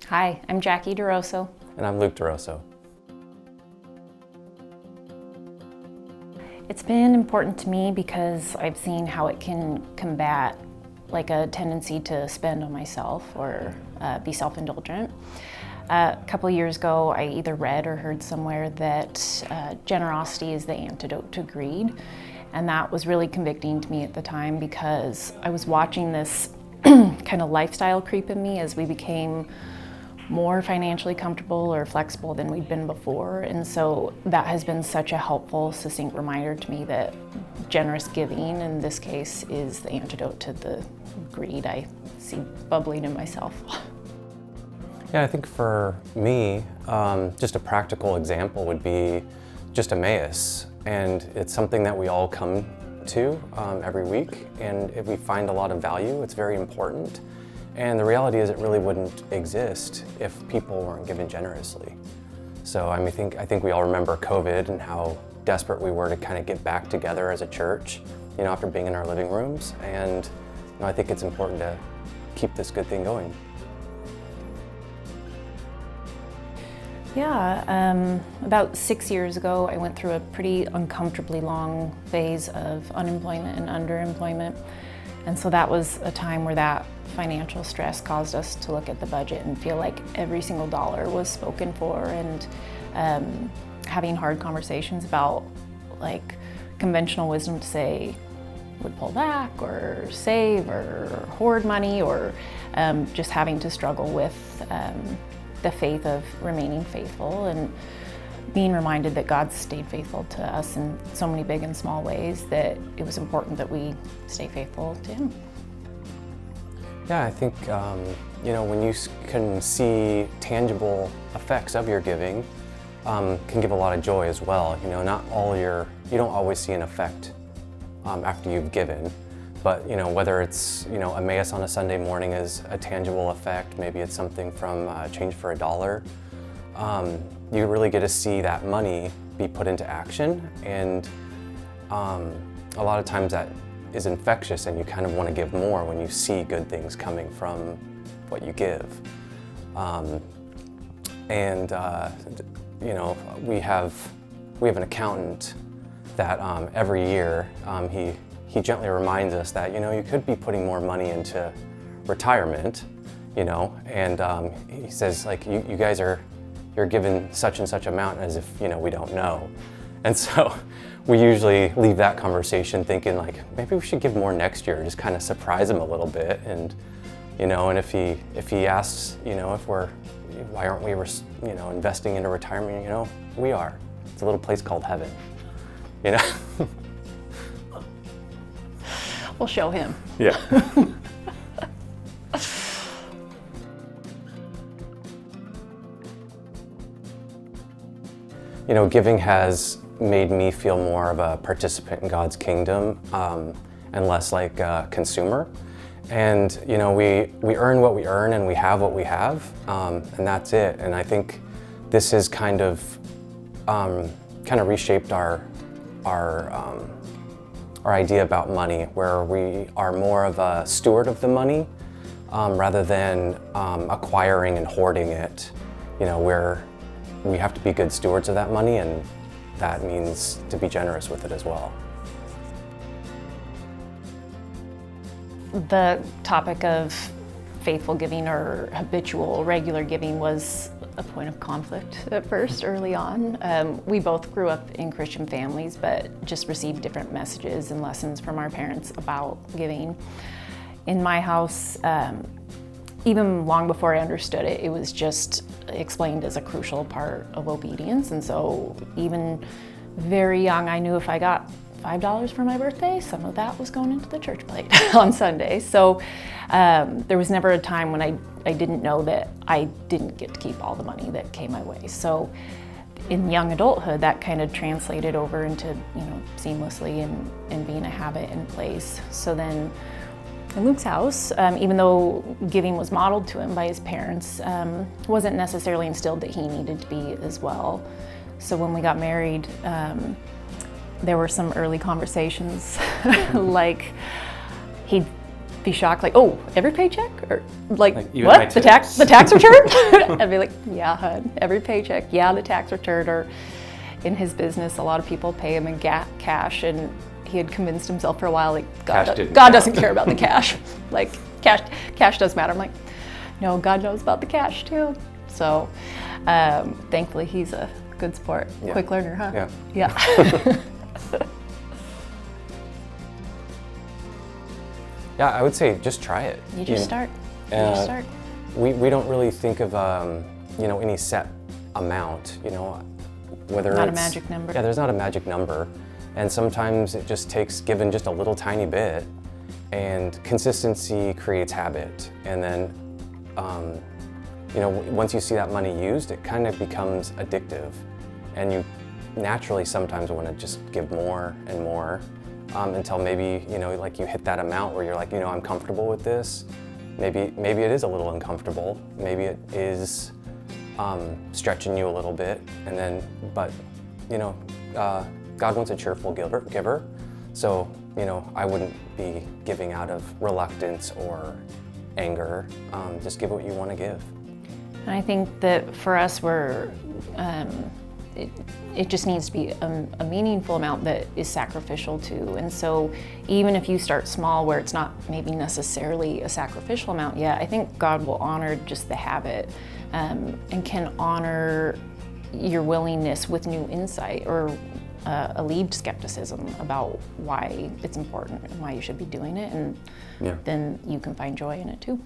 Hi, I'm Jackie DeRosso. And I'm Luke DeRosso. It's been important to me because I've seen how it can combat like a tendency to spend on myself or be self-indulgent. A couple of years ago, I either read or heard somewhere that generosity is the antidote to greed. And that was really convicting to me at the time because I was watching this kind of lifestyle creep in me as we became more financially comfortable or flexible than we'd been before. And so that has been such a helpful, succinct reminder to me that generous giving, in this case, is the antidote to the greed I see bubbling in myself. Yeah, I think for me, just a practical example would be just Emmaus. And it's something that we all come to every week. And if we find a lot of value, it's very important. And the reality is it really wouldn't exist if people weren't given generously. So I think we all remember COVID and how desperate we were to kind of get back together as a church, after being in our living rooms. And I think it's important to keep this good thing going. Yeah, about 6 years ago, I went through a pretty uncomfortably long phase of unemployment and underemployment. And so that was a time where that financial stress caused us to look at the budget and feel like every single dollar was spoken for, and having hard conversations about like conventional wisdom to say would pull back or save or hoard money, or just having to struggle with the faith of remaining faithful and being reminded that God stayed faithful to us in so many big and small ways that it was important that we stay faithful to Him. Yeah, I think, when you can see tangible effects of your giving, can give a lot of joy as well. You don't always see an effect after you've given, but whether it's Emmaus on a Sunday morning is a tangible effect, maybe it's something from Change for a Dollar. You really get to see that money be put into action, and a lot of times that is infectious, and you kind of want to give more when you see good things coming from what you give. We have an accountant that every year he gently reminds us that you could be putting more money into retirement, and he says like you guys you're given such and such amount as if we don't know. And so we usually leave that conversation thinking like maybe we should give more next year, just kind of surprise him a little bit. And and if he asks why aren't we investing into retirement, we are. It's a little place called heaven. We'll show him. Yeah. Giving has made me feel more of a participant in God's kingdom and less like a consumer. And we earn what we earn and we have what we have, and that's it. And I think this has kind of reshaped our idea about money, where we are more of a steward of the money rather than acquiring and hoarding it. Where we have to be good stewards of that money, and that means to be generous with it as well. The topic of faithful giving or habitual, regular giving was a point of conflict at first, early on. We both grew up in Christian families, but just received different messages and lessons from our parents about giving. In my house, even long before I understood it, it was just explained as a crucial part of obedience. And so even very young, I knew if I got $5 for my birthday, some of that was going into the church plate on Sunday. So there was never a time when I didn't know that I didn't get to keep all the money that came my way. So in young adulthood, that kind of translated over into, seamlessly and being a habit in place. So then in Luke's house, even though giving was modeled to him by his parents, wasn't necessarily instilled that he needed to be as well. So when we got married, there were some early conversations like he'd be shocked, like, oh, every paycheck? Or like you and my what? The tips. tax return? I'd be like, yeah, hun, every paycheck, yeah, the tax return. Or in his business, a lot of people pay him in cash, and he had convinced himself for a while, like, God doesn't care about the cash. Like, cash does matter. I'm like, no, God knows about the cash too. So thankfully he's a good sport. Yeah. Quick learner, huh? Yeah. Yeah. Yeah, I would say just try it. You just start. You just start. We don't really think of any set amount, whether Not it's a magic number. Yeah, there's not a magic number, and sometimes it just takes giving just a little tiny bit, and consistency creates habit, and then once you see that money used, it kind of becomes addictive, and you naturally sometimes want to just give more and more. Until maybe, like you hit that amount where you're like, I'm comfortable with this. Maybe it is a little uncomfortable. Maybe it is stretching you a little bit. And then, but, God wants a cheerful giver. So, I wouldn't be giving out of reluctance or anger. Just give what you want to give. And I think that for us, it just needs to be a meaningful amount that is sacrificial too. And so even if you start small where it's not maybe necessarily a sacrificial amount yet, I think God will honor just the habit and can honor your willingness with new insight or alleviate skepticism about why it's important and why you should be doing it. And then you can find joy in it too.